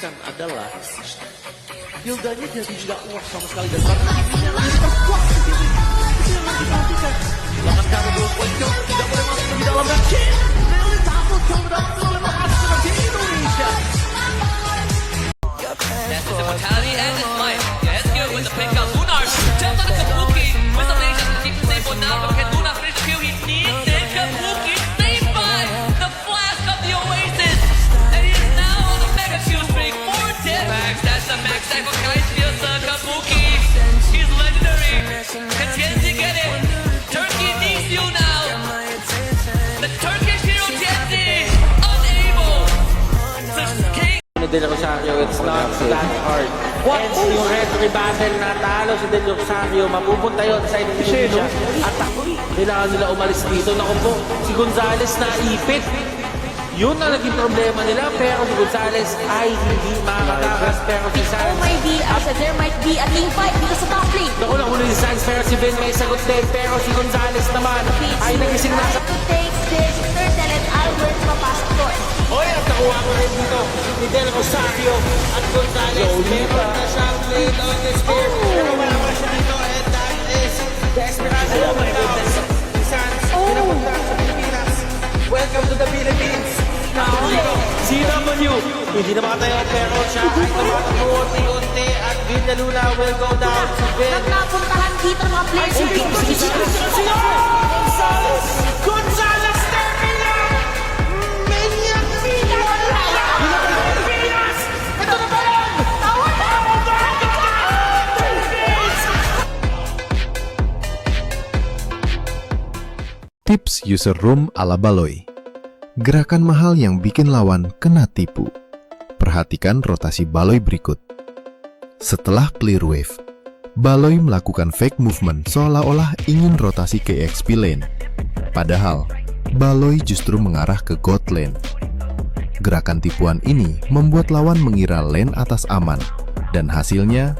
perhatikan adalah Gildanya jadi tidak kuat sama sekali dan karena ininya lagi terkuat sendiri. Itu yang lagi diperhatikan. Silakan kamu dulu poin kill, tidak boleh masuk lebih dalam dan kill. Really double kill berhasil oleh pasukan tim Indonesia. That's the mortality and it's mine. Yeah, SQ with the pick up. Lunar jumps on the Kabuki. With the nation, keep the same for now. But can Lunar finish the kill? He needs it. Kabuki saved by the flash of the Oasis. And he is now on the mega kill streak. 4 dead max. That's the max stack for Guys Fields. Kabuki. He's legendary. Can Genji get it? Turkey needs you now. The Turkish hero Genji. Unable to king. Del Rosario, it's not that hard. And yung referee battle na talo si Del Rosario, mapupunta yun sa Indonesia. At kailangan nila umalis dito. Naku po, si Gonzales na ipit. Yun na naging problema nila, pero si Gonzales ay hindi makakatakas. Pero si Sans, There might be a team fight dito sa top lane. naku lang ulo si Sans, pero si Ben may sagot din. Pero si Gonzales naman ay nagising na sa... To take this turtle and Albert papasok doon. Oy, at nakuha ko rin dito ni Del Rosario at Gonzales. Meron na siyang lead on the spear. Pero wala pa siya dito and that is the Esperanza. Oh my goodness. Si Sans, pinapunta sa Pilipinas. Welcome to the Philippines. Si CW, hindi na makatayo pero siya ay tumatakbo unti-unti at Villaluna will go down to Ben. Nang napuntahan dito ng mga players. Gonzales! Gonzales Termina! Maniac Pilipinas! Ito na ba yun? Tips User Room ala Baloy. Gerakan mahal yang bikin lawan kena tipu. Perhatikan rotasi Baloy berikut. Setelah clear wave, Baloy melakukan fake movement seolah-olah ingin rotasi ke XP lane. Padahal, Baloy justru mengarah ke God lane. Gerakan tipuan ini membuat lawan mengira lane atas aman, dan hasilnya,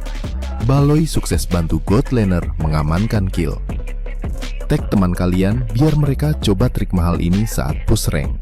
Baloy sukses bantu God laner mengamankan kill. Tag teman kalian biar mereka coba trik mahal ini saat push rank.